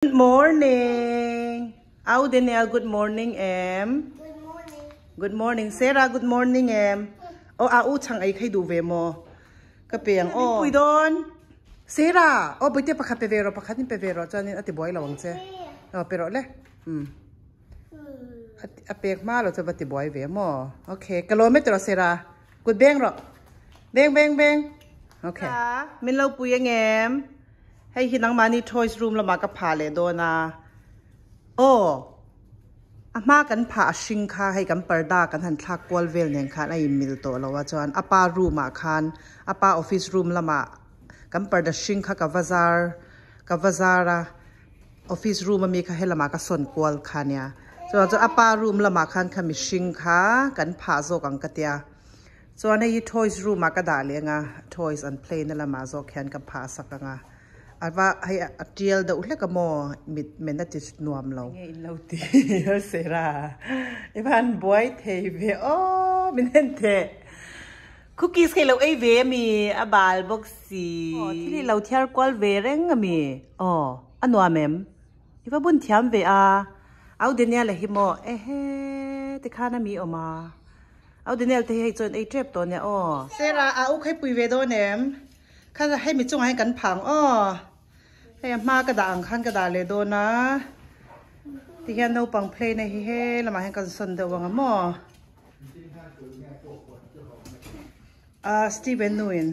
Good morning. Au Daniel, good morning em. Good morning. Good morning Sarah, good morning em. Au chang ai khai du ve mo. Ka piang pui don. Sarah, bite pakhat pe vero pakhat ni pe vero chanin ati boy lawang che. Pero le. Apek ma lo che bati boy ve mo. Okay, kilometer Sarah. Good bang ro. Bang. Okay. Min lo pui em.ให้ฮินังมานี่ toys room ละมากับพาเลยโดนะมากันพาชิงค่ะให้กันปรดากันหันทักกวลเวลเนี่ยค่ะไอ้มิลโตแล้วว่าจวนอาปารูมาคันอาปาออฟฟิศรูมละมากันปรดาชิงค่ะกับวาซาร์ออฟฟิศรูมมันมีค่ะให้ละมากับส่วนกวลค่ะเนี่ยจวนอาปารูมละมาคันค่ะมีชิงค่ะกันพาโซกันกะเตียจวนใน toys room มากระดาษเลยงะ toys and play นั่นละมาโซแคนกับพาสักงะอาว่าให้เจียลเดาอุลกโมมิดเมนติสนวมเราเงี้ยเราตีเสราพันบอยเทเวมินเห็นเทคุกกี้สเคเราเวมีบาลบ็อกซี่ที่นี่เราเที่ยวกอลเวเร่งมีอันว่าเมมที่ว่าบุญเทียมเวเอาเดนิเอลหิโมแต่ข้าน่ะมีออกมาเอาเดนิเอลที่ให้จนไอเจ็บตัวเนี่ยเสราเอาให้ปุยเวโดเนมข้าจะให้มีจงให้กันผังให้มากระดาษขั้นกระดาษเลยโดนนะที่แค่เราปังเพลย์ในเฮ้เรามาให้กันสนเดวังมั้งสตีเวนนูอิน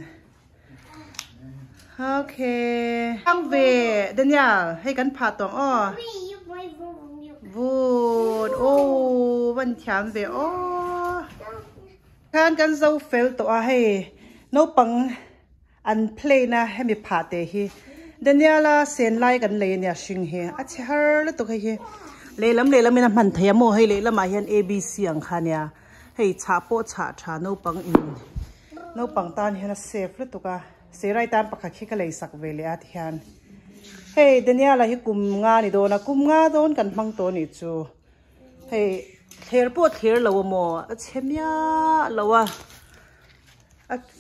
โอเคตั้งเวเดนยาให้กันผ่าตัววูดวันแชมเวกันเจ้าเฟลตัวให้เราปังอันเพลย์นะให้มีผ่าเตะฮีเดนยาลาเซนไลกันเลยเนี่ยชิงเฮอชิฮาร์แล้วตัวเฮเลยลำมีน้ำมันเทียมโมให้เลยลำมาเห็น ABC อังคารเนี่ยให้ชาโปชาโนปังอินโนปังตานเห็นเซฟแล้วตัวเสไรตานปักขี้กันเลยสักเวลาที่ฮันเฮ้เดนยาลาให้กุมงานี่โดนะกุมงาโดนกันบังตัวนี่จูเฮ้เทร์ปวดเทร์เราโมเชมียเราว่า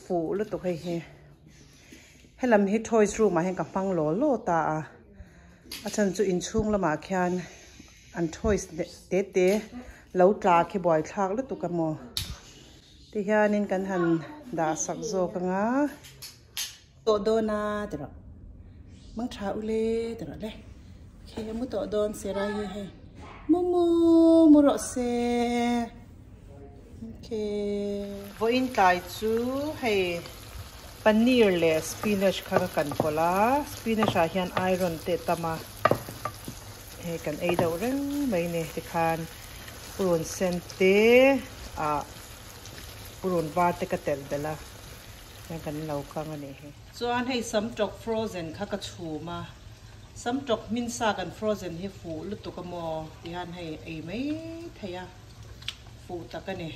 ฟูแล้วตัวเฮให้ลำให้ toys room มาให้กับฟังโลตาอาจารย์จะอินชุ่งละมาแค่อัน toys เตะแล้วตาขี้บ่อยทักแล้วตุกโมที่ฮานินกันหันด่าสักโซกังโตโดนาเดี๋ยวมังชาอุเล่เดี๋ยวเลยเคมุโตโดนเสราให้มูรอเซโอเควันไก่จูให้ปันนีร์เลสสปินัชข้ากันพลาสปินัชอาเฮียนไอรอนเตตมากันไอเดาเร่งไม่เนี่ยที่คานปรุนเซนเตปรุนวาเตกเตลเดล่ายังกันเราข้างนี้ส่วนให้ซัมจอกฟรอเซนข้ากระชูมาซัมจอกมินซากันฟรอเซนให้ฟูลุตุกโมที่ฮันให้ไอไม่เทียฟูตะกันเนี่ย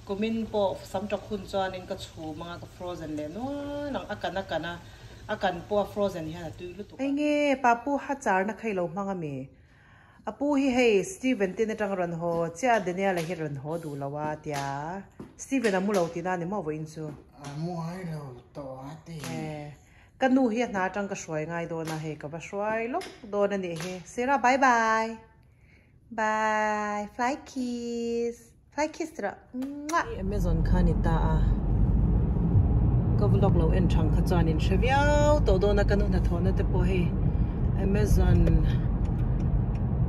ก็มินพอสำหรับคุณจวนเองก็ชูมังก็ฟรอเซนเลยนัวนังอาการพอฟรอเซนเฮียตุยลุตุไอ้เงี้ยป้าปูฮัจจาร์นักให้เรามังมีปูให้สตีเวนตินจังรันโฮเจ้าเดนิเอลให้รันโฮดูละว่าเดียสตีเวนมูเราตีนั่นนี่มั่ววินซูมั่วให้เราต่อตีกันดูเฮียน่าจังก็สวยง่ายโดนนะเฮก็ว่าสวยลูกโดนนั่นเองเฮเสร็จแล้วบายฟลายคิสFly-kiss-ra. Amazon kanitaก็ vlog เราเอ็นช่างขจานินเชียวตัวโดนกันนู่นทอนแต่พอให้ Amazon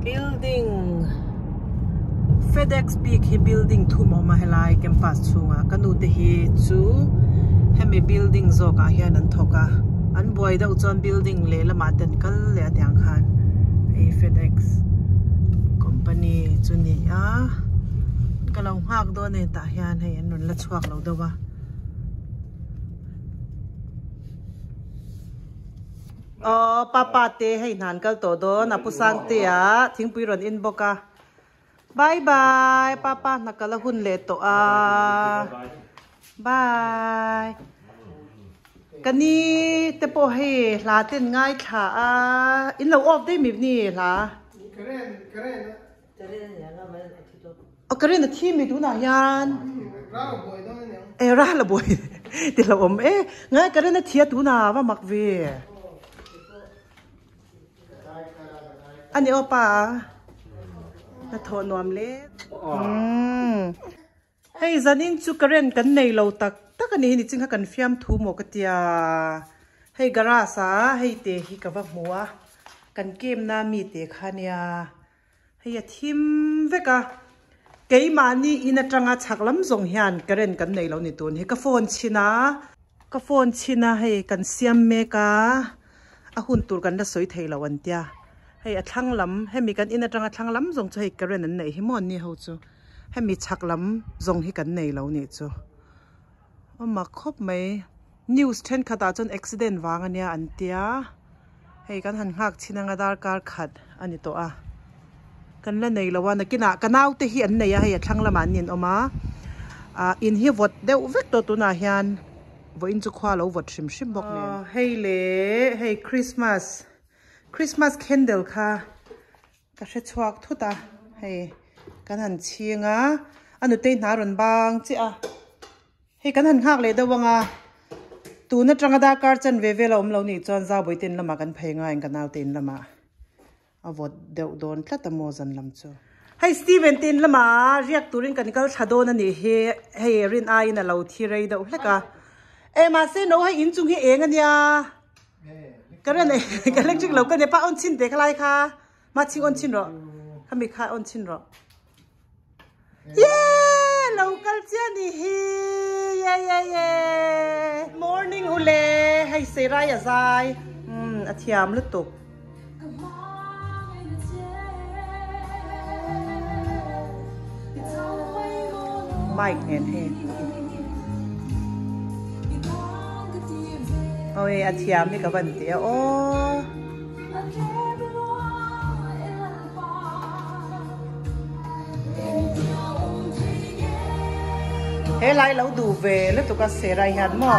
building FedEx big building ทุ่มออกมาให้ไล่แคมปัสชูงกันนู่นที่จูให้มี building โซกาเฮียนันทกาอันบอยดาวจอน building เลยละมาเดินกันเลยที่อังคารไอ้ FedEx company จุนี่ก็เราหักโดนในตาเฮียนให้อันนั้นละชวกเราด้วยว่าป้าเตะให้นานก็ตัวโดนนับผู้สร้างเตะทิ้งปีรอนอินบอกบายป้านักละหุ่นเล็ดตัวบายกันนี้แต่พอให้ลาเต้นง่ายค่ะอินเราออกได้มีนี่ล่ะก็เรื่องที่มีดูหน่อยยันราละบอยติเราง่ายก็เรื่องที่ดูหน่าว่ามักเว อันนี้โอป้าน่าทนวมเล็ดให้จันอินจุกเรนกันในเราตักอันนี้นี่จริงค่ะกันฟิล์มทูหมกเตียให้กระสาให้เตะให้กับหัวกันเกมน้ามีเตะขาเนี่ยให้ทิมเวกะเกี่ยมานี่อินจังอาชักลำส่งเฮียนกระเรนกันในเราในตัวให้กระโฟนชินะให้กันเสียมเมกาหุ่นตัวกันได้สวยเทเราวันเดียให้ทั้งลำให้มีกันอินจังอาทั้งลำส่งจะให้กระเรนนั้นในให้มอนนี่เขาจูให้มีชักลำส่งให้กันในเราเนี่ยจูมาครบไหมนิวส์เช่นขัดจนอุบิเหตุวางอันเนี้ยอันเดียให้กันหันหักชินังดาร์การขัดอันนี้ตัวกันเล่นในละวันนักกินกันเอาแต่เห็นในให้ทั้งละมันเนี่ยออกมาอินฮีวอดเดวเวกตัวน่าเห็นว่าอินจุขวาเราวอดชิมบอกเนี่ยให้เล่ให้คริสต์มาสแคนเดลค่ะก็เช็ดชวกทุตาให้กันหันเชียงอันนู้นเต้นหารุนบางจีให้กันหันหักเลยเดวังตูนจังดาการจันเวเราเรานี่จอนซาบอยเต้นละมากันเพลงกันเอาเต้นละมาวอดเดวโดนพลัดโมจันลำจูให้สตีเวนเต้นละมาเรียกตูรินกันก็ชาโดนั่นนี่ให้รินไอน่ะเราที่ไรเดวเล็กมาเซโนให้อินจุงให้เองกันยาก็เรื่องไหนกันเล็กจิกเราก็เนี่ยป้าอ้นชินเด็กอะไรคะมาชิงอ้นชินหรอข้ามีค่าอ้นชินหรอเย้เราก็เจ้านี่เย้morning อุเล่ให้เสรายใจอาทิยามลุตุกไม่เห็นเห็นโอ้ยอาทิยามนี่กับวันเดียวโอ้เฮ้ยไล่เราดูเวแล้วตัวก็เสียรายหันหม้อ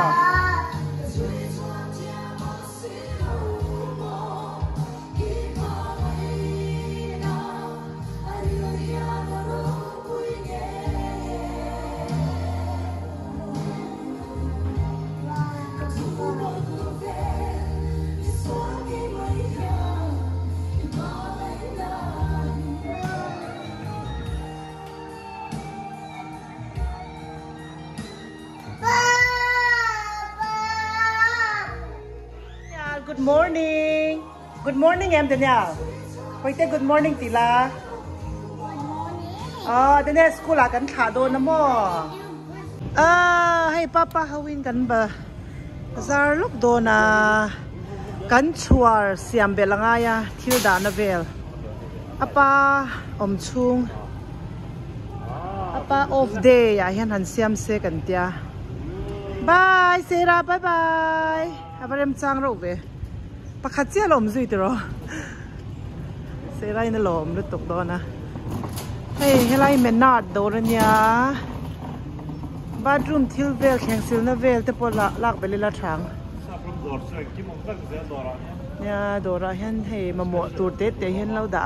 Good morning em Daniel. Hoy te good morning tila. Daniel school kan thả đồn na mo. Hay papa hawin kan ba. Zar lok do na kan chuar siam belangaya Tilda na vel. Apa chung. Apa off day ya hian han siam se kan tia. Bye Sarah, bye bye. Abarem chang ro ve. ปะคัดเจ้าลมสุดตัวเสียไรนั่นลมรู้ตกโดนนะเฮ้ยไรเมนนาดโดนเนี่ยบาร์รูมทิลเวลแข่งซิลนาเวลแต่พอลากไปเลยละทางเนี่ยโดนเห็นให้มาหมดตัวเด็ดแต่เห็นเราด่า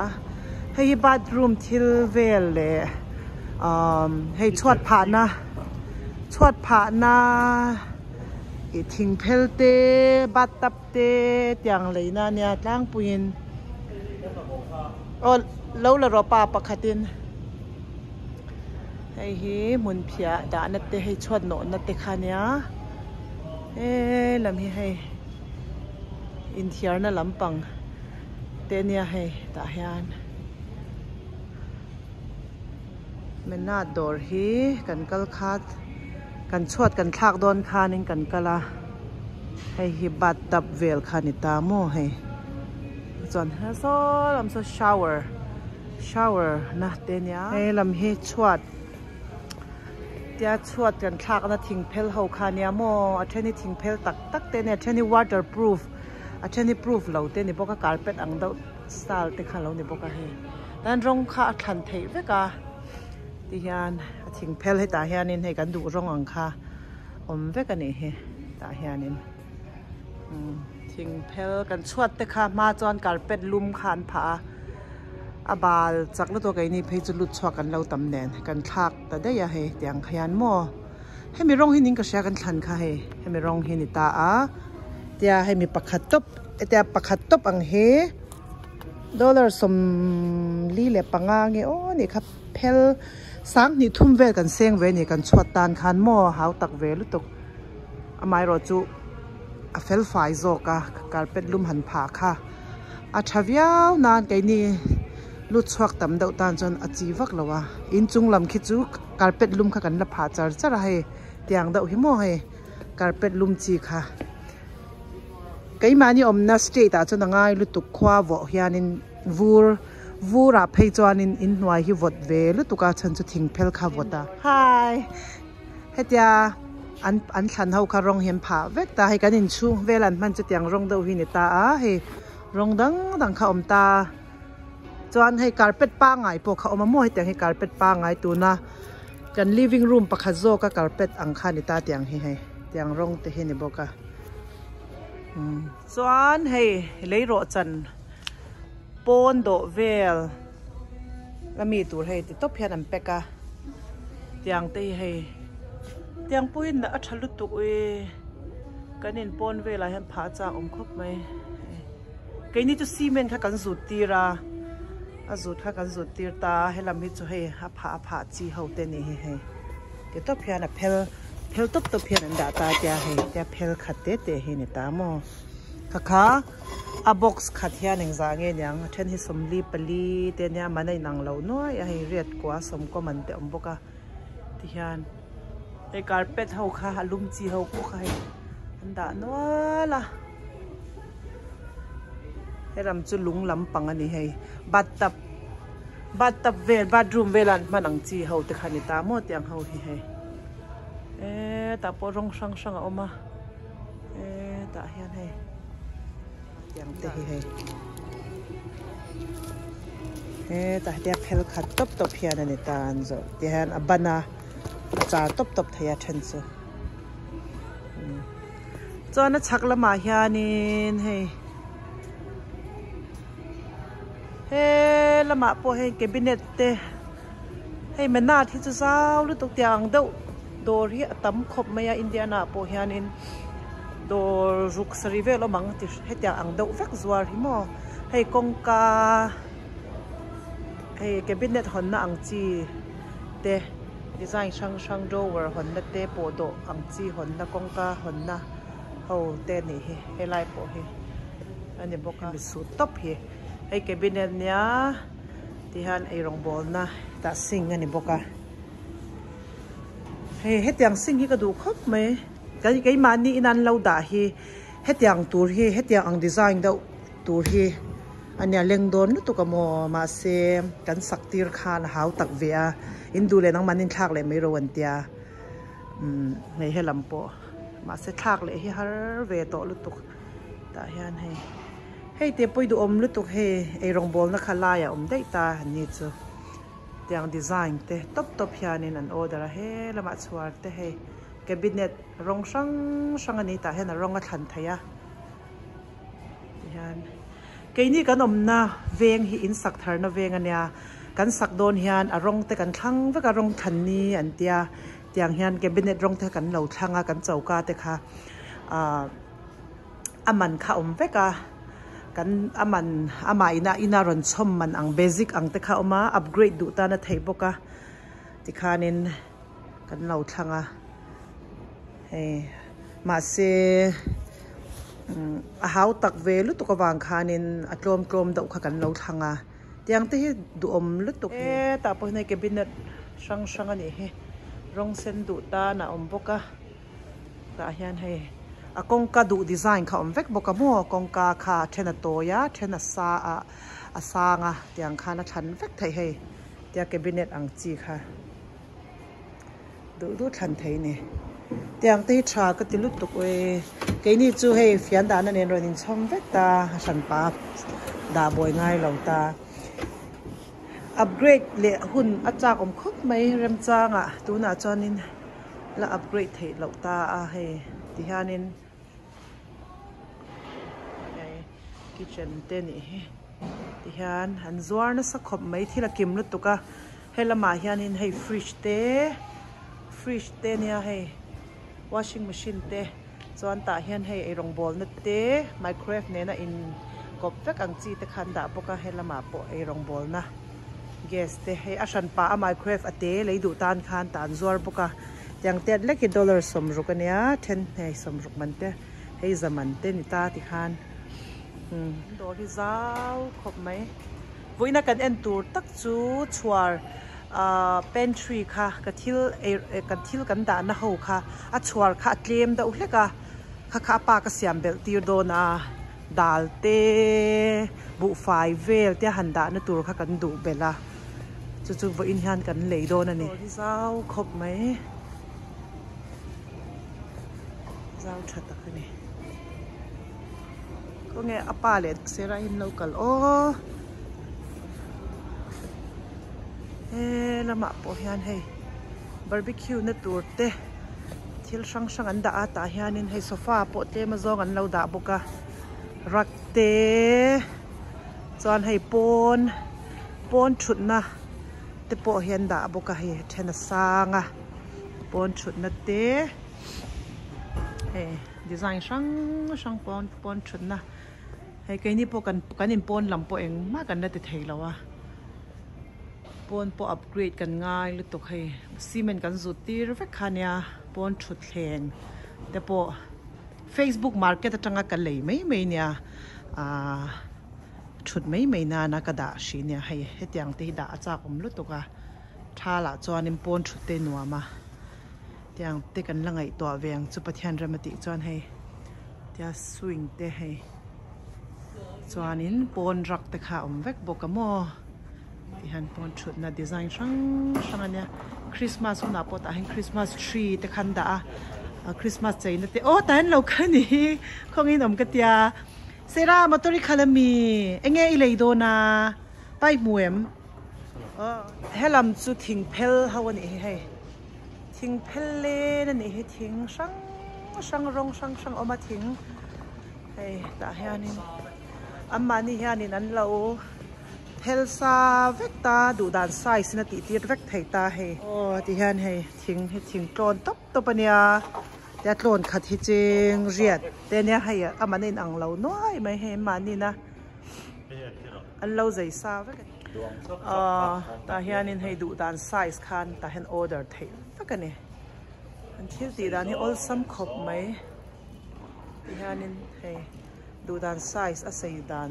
ให้บาร์รูมทิลเวลเลยให้ชวดผ่านนะอีทิ้งเพลเตบัดตับเตอย่างเลยนะเนี่ยตั้งปุยนแล้วเราปาปะขัดินให้มุนเพียด่านัดเตให้ชวดโนนัดเตขาเนี่ยลำให้อินเทียร์น่ะลำปังเตเนี่ยให้ด่าเฮียนมันน่าดอร์ฮีกันกัลคัดกันชวดกันทักโดนคานิงกันกะละให้ฮิบัดดับเวลคานิตาโมให้จนเฮโซลำโซชาวเวอร์นะเตเนียให้ลำให้ชวดเดียชวดกันทักนะทิ้งเพลเฮาคาเนียโมอันนี้ทิ้งเพลตักเตเนียอันนี้ waterproof อันนี้ proof เราเตนี่บอกกับการเป็ดอังดาวสไตล์เตขันเราเนี่ยบอกกับให้แต่รงข้าขันเทวกาที่ยันทิ้งเพลให้ตาเฮียนินให้กันดูร่องอังคาเวกันนี่ให้ตาเฮียนินทิ้งเพลกันชวดแต่ค่ะมาจอนการเป็ดลุมขานผาอบาลจากแล้วตัวไก่นี่เพจลุดชวกันเราตำแหน่งกันทักแต่ได้ยาให้เตียงขยันหม้อให้มีร่องให้นิ่งกระแสกันทันค่ะให้มีร่องให้นิตาเตียให้มีปักขัดตบเตียปักขัดตบอังเฮ dollar som li le panga nge o ni kha phel sang ni thum ve kan seng ve ni kan chhuat tan khan mo hau tak ve lu tuk amai ro chu a fel fai zo ka carpet lum han pha kha a thaviao nan ke ni lu chhuak tam deuh tan chon a chi vak lawa in chung lam khi chu carpet lum kha kan la pha char char hai tiang deuh hi mo hai carpet lum chi kha cái mà như ông na stay ta cho nó ngay lúc tục khoa vợ hianin vur à phê cho anh in ngoài hi vợ về lúc tục cả chân cho thình phèl khá vợ ta hi hết ya anh thằng hậu khá rong hiểm phá vét ta hay cái nhìn chu về lần man cho tiếng rong đâu hi nè ta á hay rong đắng khá ông ta cho anh hay carpet pa ngay po khá ông mua hay tiếng hay carpet pa ngay tu na cái living room pa khá zo ka carpet ang khá nè ta tiếng hi hay tiếng rong te hi nè bo ka Chuan hei leiro chan pon do vel lami tur hei ti top hian an peka tiang te hei tiang puin na athalu tu e kanin pon vela hian pha cha khop mai ke ni chu cement kha kan zut tira a zut kha kan zut tir ta helam hi chu hei ha pha chi ho te ni hei ti top hian a phel top hian an da ta tia hei tia phel khate te hi ni ta mo kha a box khat hian eng za nge nyang then hi somli pali te nya manai nang lo no ya hi red kwa som ko man te omboka ti hian e carpet ho kha halum chi ho ko khai anda no la heram chu lung lam pang ani hei bathtub vel bathroom velan manang chi ho te khani ta mo tiang ho hi hei ta po rong sang oma ta hian hei tiang te hi hei ta dia phel khat top hian ani ta an zo ti han abana cha top thaya then chu chona chaklama hianin hei lama po hei cabinet te hei mena thi chu zau lu tok tiang deuh dor hi atam khop maya indiana po hianin dor ruk sari ve lo mang ti hetia ang deuh vek zuar hi mo hei kongka hei cabinet hon na ang chi te design sang drawer hon na te po do ang chi hon na kongka hon na ho te ni hi helai po hi ani boka su top hi hei cabinet nya ti han ei rong bol na ta sing ani boka hết tiếng sinh hi ka du khop mai cái mani inan lo da hi hết tiếng tur hi hết tiếng ang design do tur hi ania leng don tu ka mo ma se kan saktir khan hau tak ve a in du le nang manin thak le mai ro an tia nei helam po ma se thak le hi har ve to lu tuk ta hian hei te poi du om lu tuk he ei rong bol na khala ya dei ta ni chu tiang design te top hianin an order he lama chuar te he cabinet rong sang ani ta hen rong a than thaya hian keini kan omna veng hi in sak thar na veng ania kan sak don hian a rong te kan thlang ve ka rong than ni an tia tiang hian cabinet rong te kan lo thlanga kan chauka te kha aman kha veka kan ama ina ron chom man ang basic ang te kha oma upgrade du ta na thei boka ti khanin kan lo thanga ma se a hau tak ve lu to ka wang khanin atlom dau kha kan lo thanga tiang te hi du om lu to ta po nei cabinet sang ani he rong sen du ta na om boka ta hian hei a kongka du design kha om vek boka mo kongka kha thena toya thena sa a sanga tiang khana than vek thai hei tia cabinet ang chi kha du than thai ne tiang te tha ka tilut tuk we ke ni chu hei fian da na nen ronin chom vek ta san pa da boy ngai lo ta upgrade le hun achak om khop mai rem changa tu na chonin la upgrade thei lo ta a hei ti hanin kitchen te ni ti hian han zuar na sa khop mai thila kim lu tuka helama hianin hei fridge te nia hei washing machine te chuan ta hian hei ei rong bol na te microwave ne na in กบก็กังจีตะคันดาบก็ให้ละมาปไอรองบอลนะเกสเตให้อาชันป้าไมโครเวฟเตเลยดูตานคันตานจวบก็ยังเต็ดเล็กดอลลาร์สมรุกันเนี้ย10ให้สมรุกมันเตให้จำมันเตนิตาติคันโดนที่เจ้าขบไหมวันนักกันเอ็นตูตักจูชัวร์เป็นทรีค่ะกระทิลกันด่านะฮูค่ะอัชัวร์ค่ะเกมดาวเล็กค่ะข้าปากเสียมเบลตีโดนาดัลเตบุไฟเวลเตหันด่านะตัวค่ะกันดูเบลล่ะจู่ๆวันอินฮันกันเลยโดนนี่เจ้าขบไหมเจ้าชัดตะคืนนี้ก็ไงอาป้าเล็ดเซราอินโลกัลโอ้ละมาปอฮิอันให้บาร์บีคิวในตัวเตะที่ช่างอันด่าตาฮิอันให้โซฟาปอเตะมาจองอันเราด่าบุกะรักเตะจอนให้ปนชุดนะเตะปอฮิอันด่าบุกะให้เทนสางะปนชุดนะเตะดีไซน์ช่างปนชุดนะให้ใครนี่พวกกันอินปนลำปอเองมากกันได้แต่เทแล้ววะปนอัปเกรดกันง่ายหรือตกให้ซีเมนต์กันสุดที่รักขันยาปนชุดแข่งแต่พอ Facebook Market จังกันเลยไม่เนี่ยชุดไม่นานกระดาษชีเนี่ยให้เตียงที่ด่าจากผมรู้ตกท่าละจวนปนชุดเตนัวมาเตียงเตกันละไงตัวเวียงจุดประเทศเรมาติจวนให้เตียสวิงเตให้จวนนี้ปนรักแต่ข่าวเวกบกมอที่ฮันปอนชุดนะดีไซน์ช่างอันเนี้ยคริสต์มาสหุ่นอาปอตาเห็นคริสต์มาสทรีแต่คันดาคริสต์มาสใจนั่นแต่โอ้แต่เห็นเราคันนี้คงอินอมกติยาเซรามาตุริคาลามีเอ็งเอเลยโดนาไปมวยมเฮลัมจุทิ้งเพลฮาวันนี้ให้ทิ้งเพลเล่นั่นนี่ทิ้งช่างรองช่างออกมาทิ้งให้ตาเฮียนี่อันมานี่เฮียนี่นั้นเราเฮลซาเวกตาดูด้านซ้ายสินะติดเวกไทยตาให้โอ้ที่เห็นให้ทิ้งโกลนตบปะเนี่ยแต่โกลนขัดที่จริงเรียดแต่เนี่ยให้อามันนี่อังเราน้อยไม่ให้มันนี่นะอันเราใจซาเวกตาเห็นให้ดูด้านซ้ายคันตาเห็นออเดอร์ไทยเวกนี่อันที่ตีด้านนี้ all ซ้ำครบไหมที่เห็นให้ดูด้านซ้ายอาศัยด้าน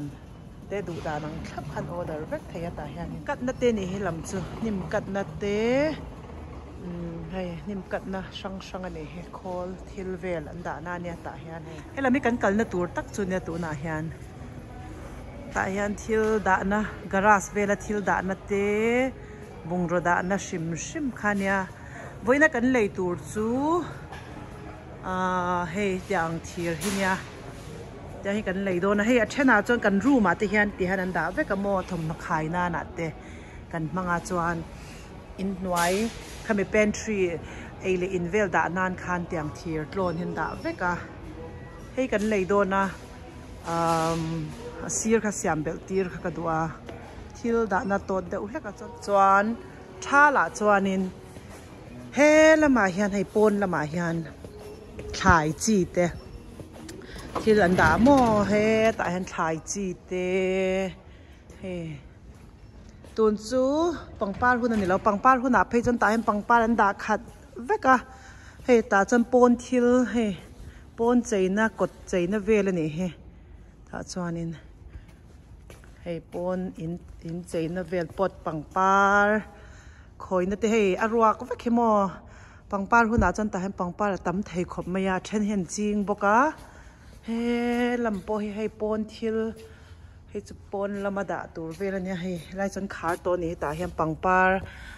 เตดูดานังขับคันออเดอร์เวกไทยตาเฮียนี่กัดนัดเตนี่ให้ลำจูนิมกัดนัดเตให้นิมกัดนะช่างอันนี้ให้คอลทิลเวลอันดานาเนี่ยตาเฮียนี่ให้เราไม่กันกัลนัดตัวตักจูเนี่ยตัวนาเฮียนตาเฮียนทิลดานะกราสเวลทิลดานัดเตบุงรดานะชิมขันเนี่ยวันนั้นกันเลยตัวจูให้ยังทิลที่เนี่ยจะให้กันเลยโดนให้อัชนาจนกันรู้มาที่ฮันดาเวกโมทมนักขายนานัดเตกันมังอาจวนอินไว้ขมิเป็นทรีเอเลอินเวลดานานคันเตียงทีร์โลนฮันดาเวกให้กันเลยโดนนะซีร์ข้าเสียมเบลตีร์ข้ากัวทิลดานาโตเดอุเล็กจวนท่าละจวนินเฮละมาฮันให้ปนละมาฮันขายจีเตที่หลังด่าโม่เฮแต่เห็นถ่ายจีเตเฮตุนซูปังป้าหุ่นนี่เราปังป้าหุ่นหนาเพจนตาเห็นปังป้าลันด่าขัดเวกะเฮตาจนปนทิลเฮปนใจน่ากดใจน่าเวลนี่เฮถ้าชวนินเฮปนอินใจน่าเวลปดปังป้าคอยนั่นเฮอรัวก็เวกเฮโมปังป้าหุ่นหนาจนตาเห็นปังป้าตั้มไทยขบมายาเช่นเห็นจริงบกะเฮ้ลำโพให้ปนทิลให้จุปนละมาด่าตัวเวลาเนี่ยให้ไล่จนขาตัวนี้แต่เห็นปังปา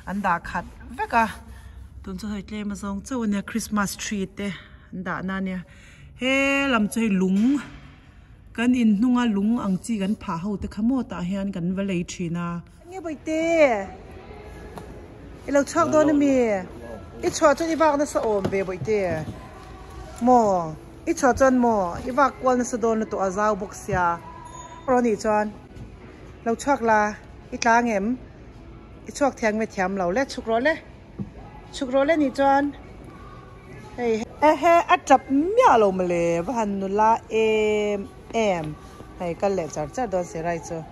อันด่าขัดเวกะตุนจะให้เกลมาส่งเจ้าเนี่ยคริสต์มาสทรีเตอันด่านั่นเนี่ยเฮ้ลำจะให้ลุงกันอินนุ่งลุงอังจีกันผ่าหูแต่ขโมยแต่เห็นกันเวลาชีนาเงี้ยไปเต้เราชอบโดนมีไอ้ชอบจนอีบ้ากันสะอมเบไปเต้หมออีชอจนหมออีว่ากวนสะโดนตัวอาซาวบุกเสียรอนี่จอนเราชอกลาอีตาเงมอีชอกแทงไม่แถมเราเล่ชุกรถเลยนี่จอนเฮ้อัดจับเมียเรามาเลยว่าหันนุลาเอ็ม hay kan le char don se rai chu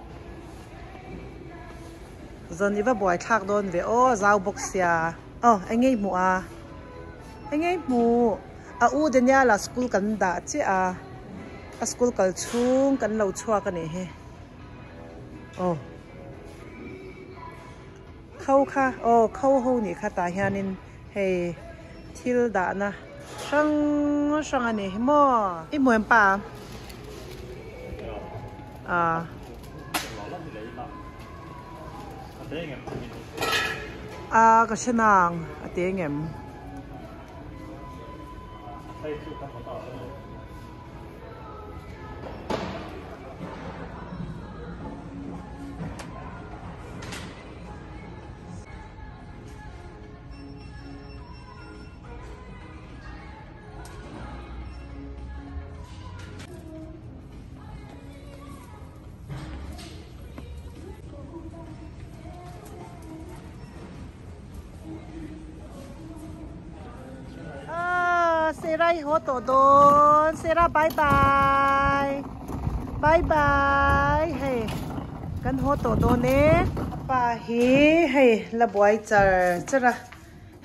zon iwa boy thak don ve o zau box ya anh ấy mu anh ấy mu u de nya la school kan da che a school kal chung kan lo chua ka ne he khâu kha khâu ho ni kha ta hianin he thil da na sang anh ấy mo i mo em pa cái xe nàng tiếng em Sera ho to don Sera bye bye bye bye hey kan ho to don ne pa hi hey la boy chara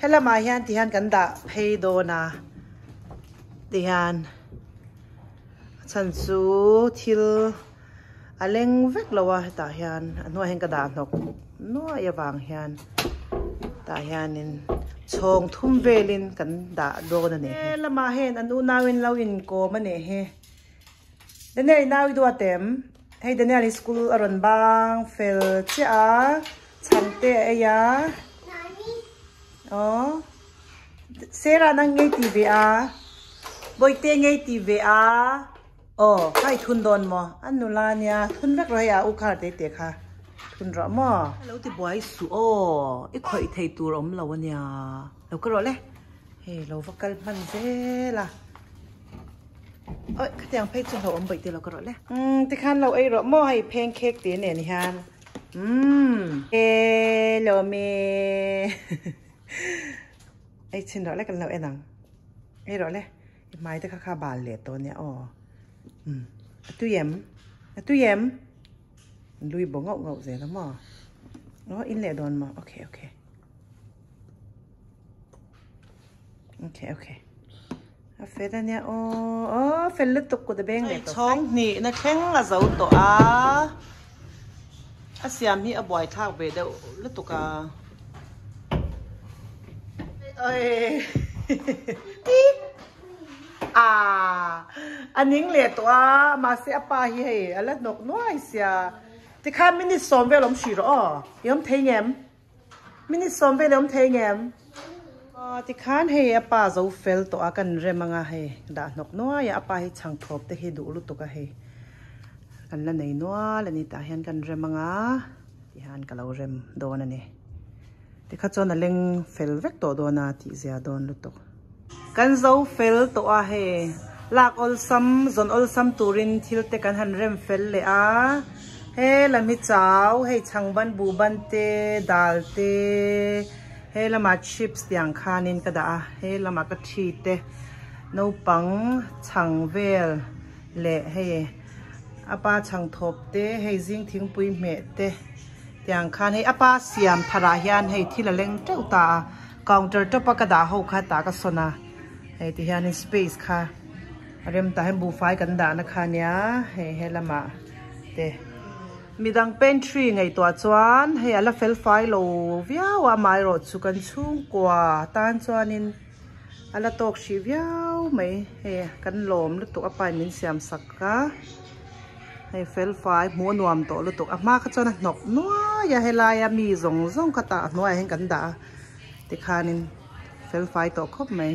hela ma hian ti han kan da phei do na ti han chan chu thil aleng vek lawa ta hian no hen ka da nok no ya wang hian ta hianin chong thum velin kan da do na ne lama hen anu nawin lawin ko mane he dene nawi do atem hey dene ali school aron bang fel cha chante aya Sera nang ngay TV boite ngay TV kai thun don mo anu la nya thun vek ro ya u khar te kha thun ro mo lo ti boy su i khoi thei tu rom lo nya lo ko ro le he lo vakal man ze la ka tiang phei chu ho om bai te lo ko ro le ti khan lo ai ro mo hai pancake te ne ni han lo me ai chin ro le kan lo enang ai ro le mai te kha ba le to nya tu yem lui bo ngậu dễ lắm mà nó in lệ đòn mà ok phê ra nha phê lứt tục của the bang này chong nị nó khen là dấu tổ xiêm hi boy thao về đâu lứt tục anh những lệ tổ mà sẽ pa hi là nọc nói xia thì khai mini xóm về lắm xí rõ yếm thấy em mini xóm về lắm thấy em thì khai hay apa dấu phèl to akan remanga hay đã nọc nói apa hay chẳng thộp thì hay đủ lúc to cái hay kan là này nói là nita hiền kan remanga thì han kalau rem do na nè thì khai cho na leng phèl vek to do na thì zia don lúc to kan dấu phèl to hay lạc olsam zon olsam turin thil te kan han rem phèl le he la mi chao he changban bu ban te dal te he la ma chips tiang khanin ka da he la ma ka thi te no pang changvel le he apa chang thop te he jing thing pui me te tiang khan he apa siam thara hian he thila leng teu ta counter top ka da ho kha ta ka sona he ti hian space kha rem ta hem bu fai kan da na kha nya he la ma te midang pantry ngai to chuan he ala fel fai lo viawa mai ro chu kan chung kwa tan chuanin ala tok shi viau mai he kan lom lu to apai min siam sakka he fel fai mo nuam to lu to ama kha chona nok noa ya hela ya mi zong zong kata noa hen kan da ti khanin fel fai to khop mai